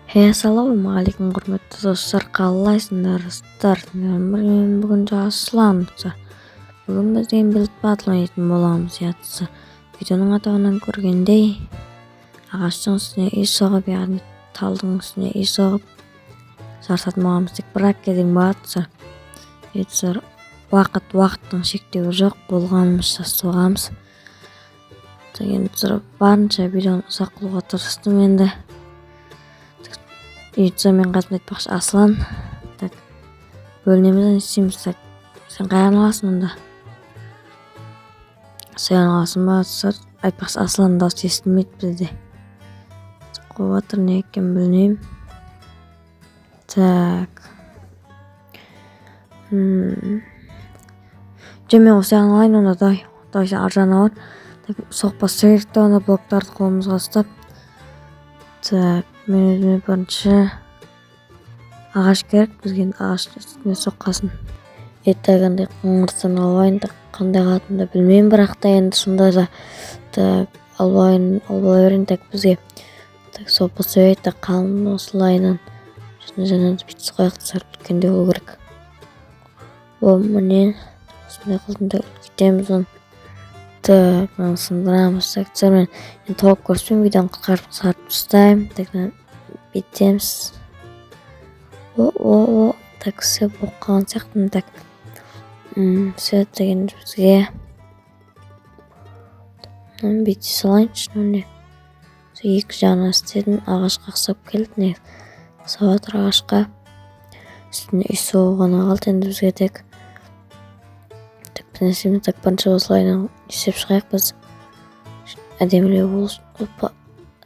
Ассалаумағалейкум құрметті достар, қалайсыңдар? Мен бүгін Жасұлан. Бүгін бізден біліп батыл ойнайтын боламыз. Видеоның атауынан көргендей, ағаштың үстіне үй соғып, яғни талдың үстіне үй соғып, сарсатмағымыз тек бірақ кеден батыр. Уақыттың шектеуі жоқ, болғанымызша соғамыз. Барынша видеоны ұзақ қылуға тырыстым енді. Мен қасында айтпақшы Аслан. Бөлінемізден істейміз. Сен қайған аласың онда? Сен аласың ба? Айтпақшы Аслан дауысы естілмейді бізде. Қойып жатыр, не екен білмеймін. Мен осы жағын алайын, онда дай сен ар жағын алайын. Соқпас керекті, онда блоктарды қолымызға ұстап. Мен өзіме бірінші ағаш керек, бізге ағаштың үстіне соққасын. Қандай қыңырсын алайын, қандай қатынды білмеймін, бірақ та енді сонда да албай берейін, бізге соқпас сөйт, қалын осылайынан жаңа бітіс қояқты үлкенде болу керек. Міне осындай қылдың кетеміз оны. Мен сындырамыз. Мен толып көрсем видеоны қысқартып тастаймын. Бітеміз. Все боққан сияқты. Все деген бізге бүйте салайыншы. Екі жағына істедім, ағашқа қысап келді. Қысап жатыр ағашқа. Үстіне үй соғуғана қалды. Енді бізге бірінші осылайынан есеп шығайық біз. Әдемілеу болсын.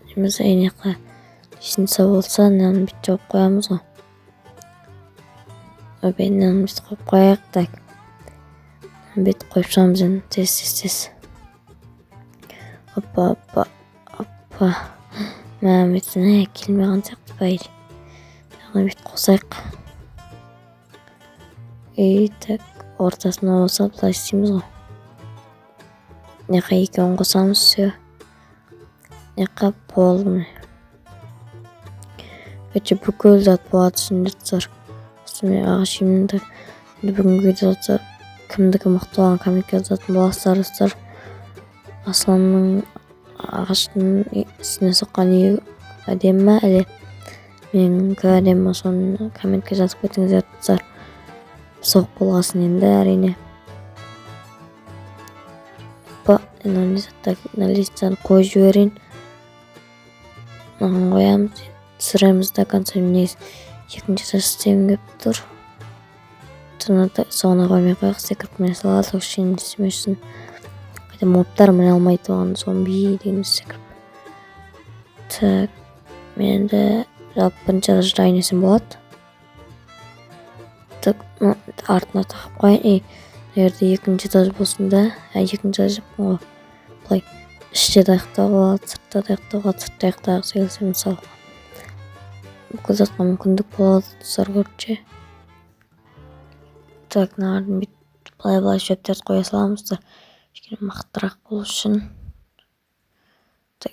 Әдеміз әйнеққа есінса болса, нәнін бет жауып қоямыз ғой. Нәнін бет қойып қояйық. Бет қойып шығамыз енді тез. Мәм бетіне келмеген сияқты бәйді. Бет қосайық. Ортасына болса бұлай істейміз ғой. Неқа екеуін қосамыз, сөй. Неқа болды. Бүкіл зат болады түсіндірді. Үстіме ағаш емінді. Бүгінгі видеода кімдікі мықты болған комментке жазатын боласыздар. Асланның ағаштың үстіне соққан үй әдемі ме, әлде менікі әдемі ме, соны комментке жазып кетіңіздер. Соқ болғасын енді әрине. Анализаттан қой жіберейін. Маған қоямыз. Түсіреміз да консоль екінші саш істеймін кеп тұр. Соғына қоймай қойық. Секіріп мені салады. Өкшен істемешсін. Мобтар мені алмайды оған зомби дейміз секіріп. Мен де жалпы бірінші жырайын есім болады. Артына тақып қойын. Егерде екінші этаж болсын да, екінші этаж жаппын ғой. Бұлай іште дайықтау болады, сыртта дайықтау болады, сыртта дайықтағы сөйлесе мысалы. Бүкіл затқа мүмкіндік болады, тұсар көртше. Нағардың бет бұлай шөптерді қоя саламыз. Мақтырақ болу үшін.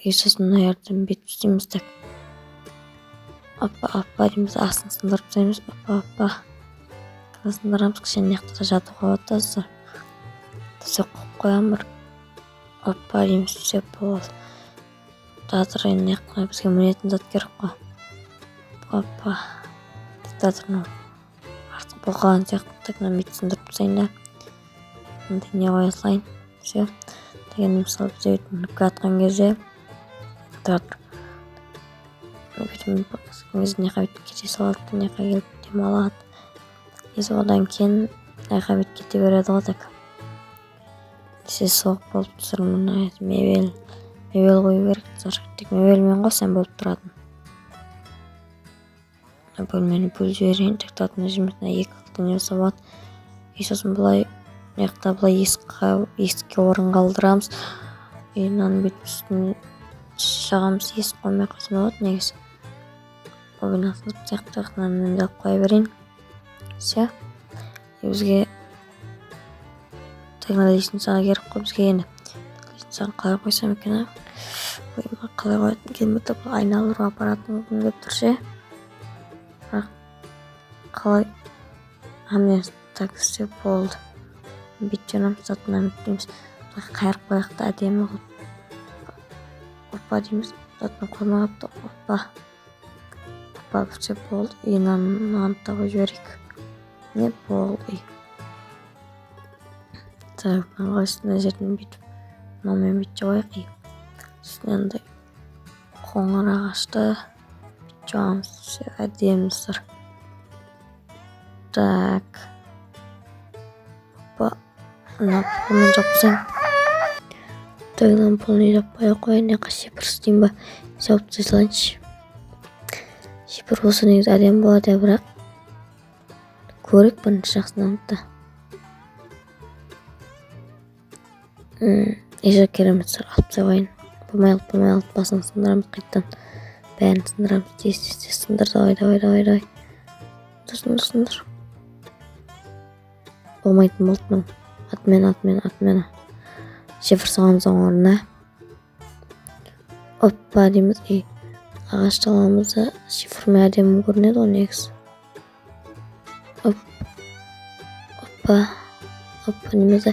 Есесін айырдың бет істейміз. Аппа дейміз, асын сындырып sayымыз. Аппа. Сындырамыз, кішен неқтіда жатып қойғаттасыздар. Төсек қойып қоям бір. Аппа дейміз, төсек болады. Жатыр енді неқтіға бізге мінетін зат керек қой. Аппа. Жатыр артық болған сияқты бет сындырып sayын да. Не қоя салайын. Все. Деген мысалы бізде нүкке атқан кезде жатыр. Неқа бет кете салады, неқа келіп демалады. Одан кейін айқа бет кете береді ғой. Сіз соғып болып тұр мұны мебел қою керек. Тек мебелмен қойсам болып тұратын. Бөлмені бөл жіберейін. Тектатын жемесіне екі қылтын есі болады. Есесін бұлай неқта бұлай есікке орын қалдырамыз. Нан бет үстіне жағамыз есік қоймай қойсын болады негіз. Бобинасыз тектақтан өндеп қоя берейін. Все. Бізге лестницаға керек қой бізге енді. Лестницаға қалай қойсам екен. Қалай қоятын келмейді. Айналдыруға апаратын деп тұршы. бірақ қалай так істеп болды. Бүйтіп жүреміз, затын үміттейміз. Қайырып қояқ та әдемі қылып. Опа дейміз, затын қоймай қапты. Опа бітсе болды. Нанды да қойып жіберейік. Не болды? Так, ыңғайсыз мына жерден бүйтіп мынамен бүйтіп қояйық. Үстіне андай қоңыр ағашты бүйтіп жағамыз. Әдемі сыр. Так. Опа. Мына пұлмен жапсаң. Так, мына пұлын жаппай қояйын. Яқа шипір істейін ба? Жауып тастайыншы. Шипір болса негізі әдемі болады, бірақ көрейік бірінші жақсынан да. Ежа керемет сыр алып тастайын. Болмай қалды, басын сындырамыз қайттан. Бәрін сындырамыз. Тез сындыр. Давай. Сындыр. Болмайтын болды мұның. Атмена. Шифр саламыз орнына. Оппа дейміз. Ағашты аламыз да шифрмен әдемі көрінеді ғой негізі. Оппа дейміз да.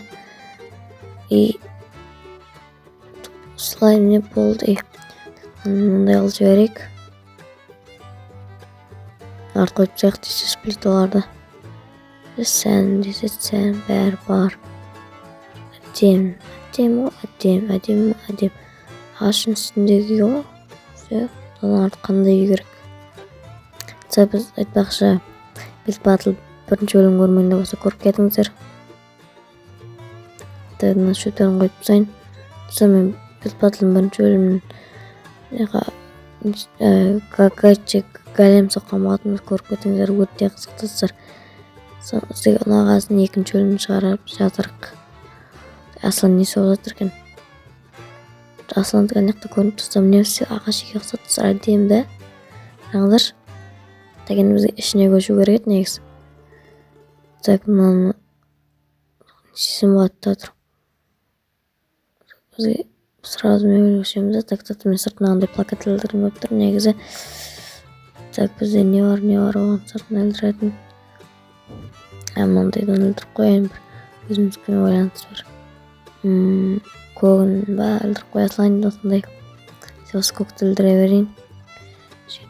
Осылай не болды. Мындай қылып жіберейік. Арды қойып тастайық десе сплитоларды. Сән десе сән бәрі бар. Әдемі. Ағаштың үстіндегі ғой. Одан арты қандай үй керек. Біз айтпақшы Бит Батл бірінші бөлім көрмегенде болса көріп кетіңіздер. Мына шөтерін қойып тастайын. Мен Бит Батлдың бірінші бөлімін Голем соққан болатынбыз, көріп кетіңіздер. Өте қызықтысыздар. Сізге ұнағасын екінші бөлімін шығарып жатырық. Аслан несі болып жатыр екен? Аслан деген жақта көрініп тұрса, міне все ағаш еге ұқсап тұрса әдемі да. Қараңыздар. Деген бізге ішіне көшу керек еді негізі. Так, мынаны нешесін болады да тұр. Бізге сразу мебель көшеміз. Так, мен сыртына андай плакат ілдіргім көп тұр негізі. Так, бізде не бар оған сыртына ілдіретін. Мынандайдан ілдіріп қояйын бір. Өзімізбен ойланыс бар. Көгін ба ілдіріп қоя салайын осындай. Осы көкті ілдіре берейін.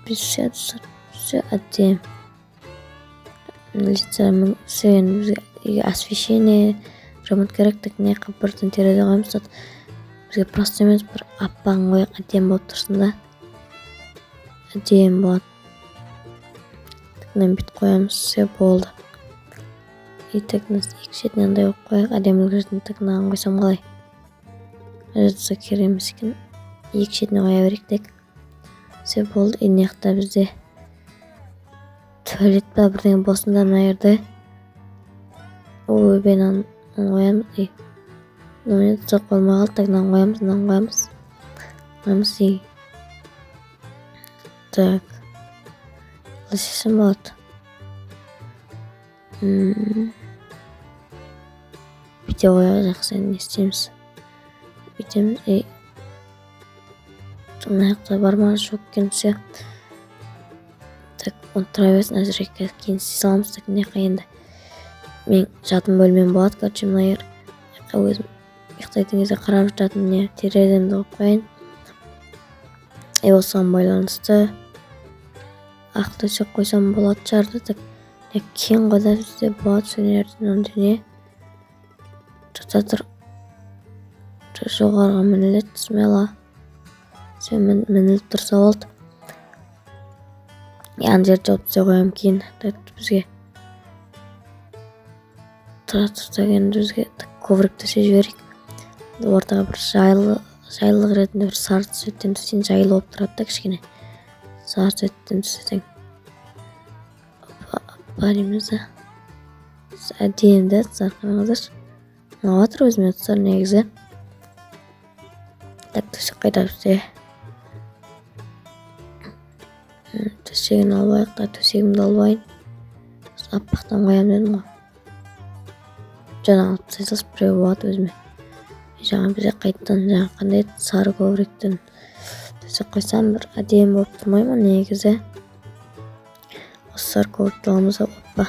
Все әдем. Лицамен бізге освещение ремонт керек. Так, не қып бірден терезе қоймыз. Бізге просто емес бір аппағын қояқ. Әдем болып тұрсын да. Әдем болады. Так, бүйтіп қоямыз. Все болды. Так, екі шетінен андай қойып қояқ. Әдемілік жерден так мынаған қойсам қалай. Жазса керемес екен. Екі шетіне қоя берейік. Так. Все болды. Ене жақта бізде туалет па бірдеңе босында мына жерде. Ой, мен қоямыз. Мына тұсақ болмай қалды. Так, қоямыз. Так. Лысесін болады. Бүйте қояғы жақсы не істейміз. Бүйтеміз. Мына жақта бар ма жоқ екен все. Так, оны тұра берсін әзірге кейін саламыз. Так, не қайында. Мен жатын бөлмем болады. Короче, мына ер өзім ұйықтайтын кезде қарап жататын не тереземді қойып қояйын. Осыған байланысты ақ төсек қойсам болады шығарды. Так, кең қойда бізде болады сөнердің өндіне. Жатыр. Жоғарға мінілет. Смела. Сен мініліп тұрса болды. Ан жер жауып түсе қоям кейін. Бізге тұратын бізге коврик төсе жіберейік. Ортаға бір жайлылық ретінде бір сары түсеттен түсейін. Жайлы болып тұрады да кішкене. Сары түсеттен түсетең. Опа дейміз да. Әдемді сарқаныңыздар. Мынау өзіме тұсар негізі. Так, төсек қайда бізде. Төсегін албайық та, төсегімді албайын. Аппақтан қоям дедім ғой. Жаңа алып тастайсыз біреу болады өзіме. Жаңа бізе қайттан қандай сары ковриктен төсек қойсам бір әдемі болып тұрмай ма негізі. Достар көріп аламыз. Оппа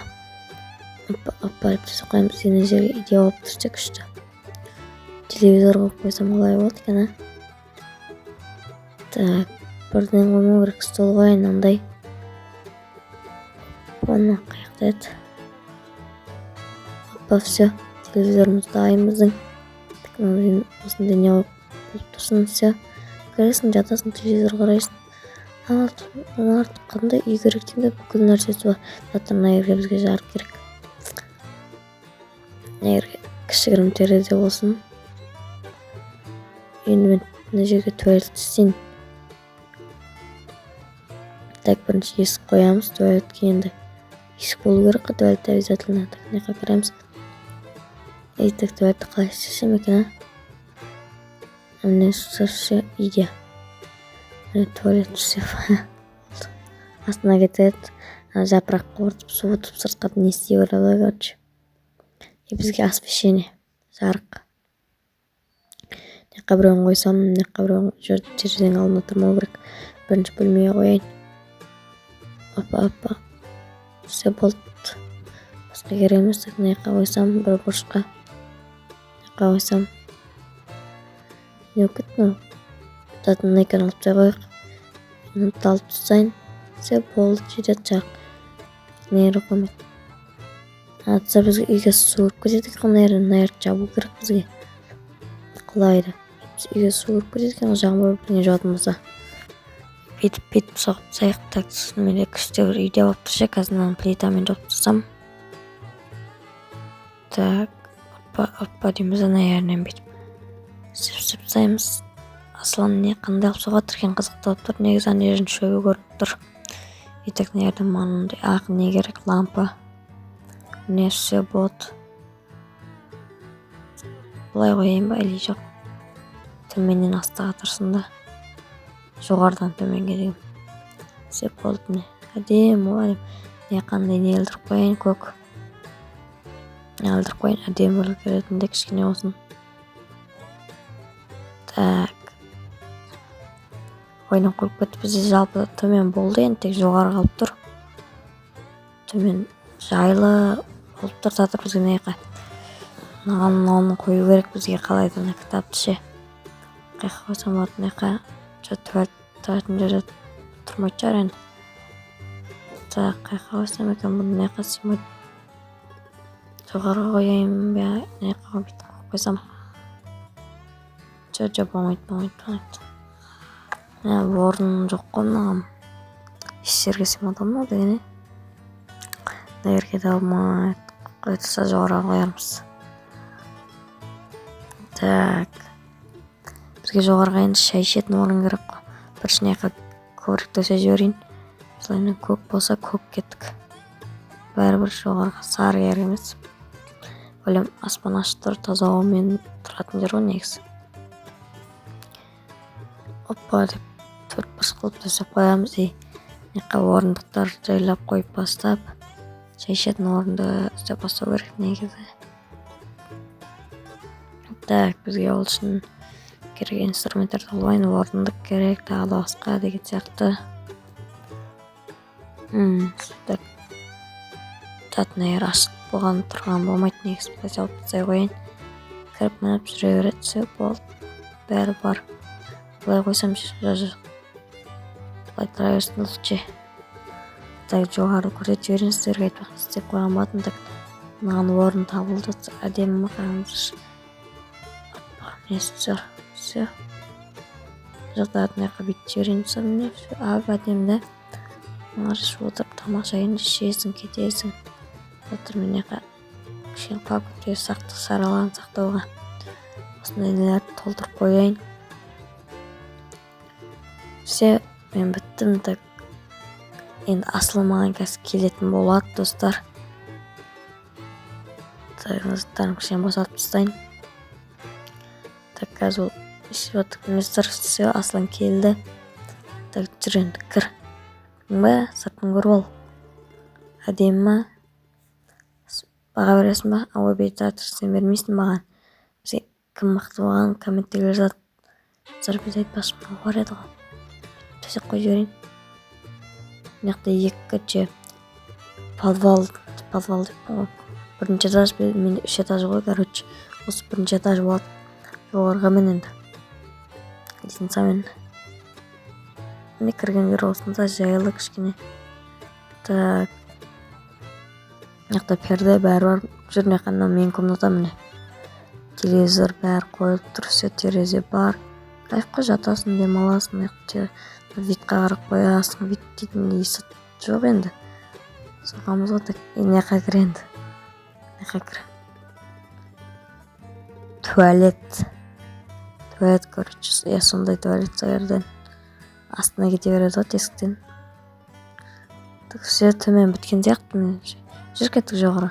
деп төсеп қоямыз. Ені жерге идея болып тұрса күшті. Телевизор қойып қойсам қалай болады екен, Так, бірден қоймау керек, стол қояйын андай. Оны қаяқта еді. Оппа, все. Телевизорымыз дайын біздің. Осындай не болып тұрсын, все. Көресің, жатасың, телевизор қарайсың. Артық қандай үй керек дегенде бүкіл нәрсесі бар. Заттар мына жерге бізге жарық керек. Мына жерге кішігірім терезе болсын. Енді мен мына жерге туалет істейін. Так, бірінші есік қоямыз. Туалетке енді есік болу керек қой, туалетте обязательно. Так, мына жаққа қараймыз. Так, туалетті қалай істесем екен, Міне все идея. Туалет все. Астына кетеді. Жапырақ қорытып, су ұтып, сыртқа не істей береді, короче. И бізге освещение, жарық. Мына біреуін қойсам, мына біреуін терезенің алдында тұрмау керек. Бірінші бөлмеге қояйын. Опа. Все болды. Басқа керек емес. Мына жаққа қойсам, бір бұрышқа. Мына жаққа қойсам. Не өкет, Татын найкан алып тастай қойық. Минутты алып тастайын. Все болды, жетеді жарық. Нері қоймайды. Атса бізге үйге су ұрып кетеді екен, мына жерді жабу керек бізге. Құлайды. Біз үйге су ұрып кетеді екен, жаңбыр бірдеңе жауатын болса. Бүйтіп соғып тастайық. Так, менде күшті бір үйде болып тұрса, қазір мынаны плитамен жауып тастасам. Так, оппа дейміз, ана жерінен бүйтіп. Сіп тастаймыз. Аслан не қандай алып соғатыр екен, қызықты болып тұр. Негізі ана жердің шөбі көрініп тұр. Так, мына жерден маңындай ақ не керек, лампа. Міне все болады. Бұлай қояйын ба, әлі жоқ. Төменнен астыға тұрсын да. Жоғардан төменге деген. Все болды міне. Әдем. Не қандай не елдіріп қояйын, көк. Елдіріп қояйын, әдем болып келетінде кішкене болсын. Так. Ойынан қойып кетті. Бізде жалпы төмен болды, енді тек жоғары қалып тұр. Төмен жайлы болып тұр. Затыр бізге не қай. Оны қою керек бізге, қалайды мына кітапты ше. Қайқа қойсам болады, не қай. Тұратын жерде тұрмайды шығар енді. Так, қайқа қойсам екен, бұны не қай симайды. Жоғары қояйын бе, не қай қойып қойсам. Жоқ, болмайды. Орын жоқ қой мынаған. Еш жерге симады ма дегене. Мына жерге де алмайды. Қойтылса жоғары қоярмыз. Так. Бізге жоғарыға енді шай ішетін орын керек қой. Біршіне коврик төсеп жіберейін. Солайынан көк болса көк кеттік. Бәрібір жоғарыға сары керек емес. Ойлам аспан ашық тұр, таза ауамен тұратын жер ғой негізі. Оппа деп төрт бұрыш қылып төсеп қоямыз. Неқа орындықтар жайлап қойып бастап, шай ішетін орынды істеп бастау керек негізі. Так, бізге ол үшін керек инструменттер толғайын, орындық керек, тағы да басқа деген сияқты. Так. Татын егер ашық болған тұрған болмайды, негізі біз алып тастай қойын. Кіріп мініп жүре береді, все болды. Бәрі бар. Бұлай қойсам бұлай тұра берсін ұлтше. Так, жоғары көрсетіп жіберейін, сіздерге айтпақ істеп қойған болатын. Так, мынаған орын табылды, әдемі қараңызшы. Все. Жағдайын яққа бүйтіп жіберейін, сонымен әдемді. Марш отырып тамашайын, ішесің, кетесің. Отыр мен яққа кішкен қабытке саралан сақтауға. Осындай нелерді толтырып қойайын. Все, мен біттім. Так, енді асылы маған қазір келетін болады, достар. Так, заттарым кішкен босатып тастайын. Так, қазір ол ішіп отыр. Мистер, все, асылын келді. Так, жүр енді кір. Ба, сыртын көріп ал. Әдемі ма? Баға бересің ба? Ауа бейтатыр, сен бермейсің маған. Бізге кім мықты болған комменттегілер зат. Зар біз айтпасым бар еді ғой. Төсек қой жіберейін. Мынақты екі подвал деп қой. Бірінші этаж, менде 3 этаж ғой, короче. Осы бірінші этаж болады. Жоғарыға мен енді. Лестницамен. Міне кіргендер осында жайлы кішкене. Так. Мына перде бәрі бар. Жүріне қаннан менің комната міне. Телевизор бәрі қойып тұр, все терезе бар. Кайфқа жатасың, демаласың, витқа қарап қоясың. Вит дейтін есі жоқ енді. Соғамызға так неқа кір енді. Неқа кір. Туалет, короче, сондай туалет соярдан. Астына кете береді ғой тесіктен. Так все төмен біткен сияқты. Жүр кеттік жоғары.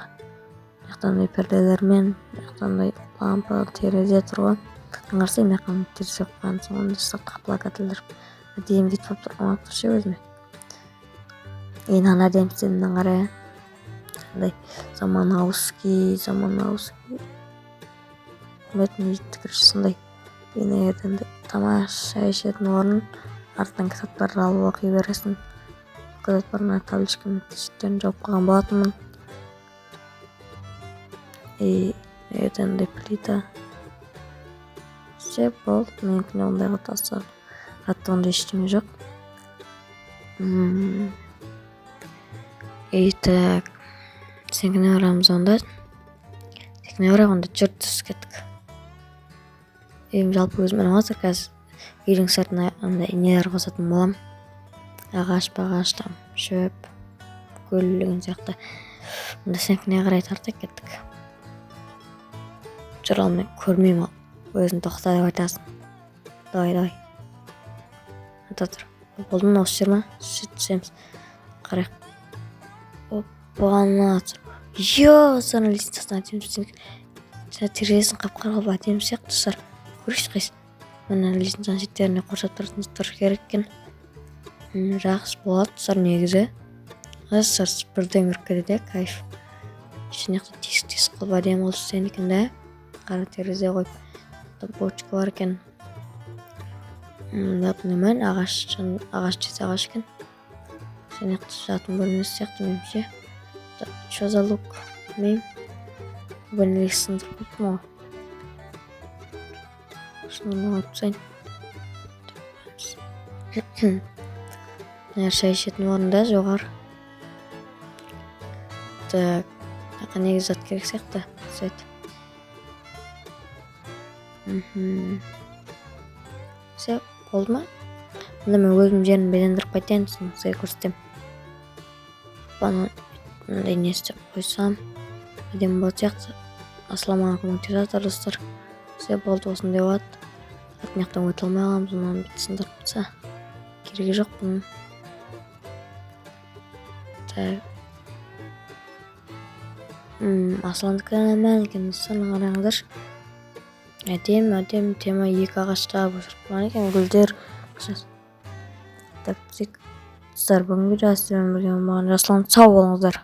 Яқтандай перделермен, яқтандай лампа, терезе тұрған. Аңғарсай меқан терезе қойған соң онда сақтық плакатылар. Әдейім вид болып тұрған тұршы өзіме. Ана демсеннен қарай. Заманауский. Бәтін еттік көрші сондай. Ерден тамаша ішетін орын. Артынан кітаптарды алып оқи бересің. Кітаптарына табличкамен тешіктерін жауып қойған болатынмын. Ерден плита. Все болды. Менікіне ондай қатасы. Қатты ондай ештеңе жоқ. Так. Сенкіне орамыз онда. Сенкіне орағында жүрт түс кеттік. Жалпы өзімен оңазыр қазір. Үйдің сыртына нелер қосатын болам. Ағаш, там, шөп, көлігін сияқты. Онда сенкіне қарай тартып кеттік. Жүрал мен көрмеймін. Өзін тоқта деп айтасың. Давай. Ата тұр. Болды ма осы жер ма? Түсеміз. Қарайық. Бұғанына тұр. Саған лестницасына әдемі. Терезесін қап-қарғып әдемі сияқты тұсар. Көріш қайсы. Мына лестницаның шеттеріне қоршап тұрыр керек екен. Жақсы болады тұсар негізі. Ғасыр бірден көріп кетеді, кайф. Ішінеқті тесік қылып әдемі олды сен екен де. Қара терезе қойып. Бочка бар екен. Напнымен ағаш жесе ағаш екен. Ішінеқті жатын бөлмесі сияқты менше. Что за лук? Білмеймін. Бөлінлік сындыр көптім оға. Шынымен өтіп сайын. Шай ішетін орында жоғар. Так. Ақа негіз зат керек сияқты. Сөйт. Все, болды ма? Онда мен өзім жерін белендіріп қайтайын, сізге көрсетем. Баны не істеп қойсам. Әдемі болады сияқты. Ассаламағалейкум достар. Все болды осындай болады. Атмияқтан өте алмай қаламыз, онан бітсіндіріп бұтса. Керегі жоқ бұның. Так. Асландыққа мән екен, соның қараңыздар. Әдем тема 2 ағашта бұшырып екен, гүлдер. Так, бүгінгі видео сіздермен бірге болған. Жасұлан, сау болыңыздар.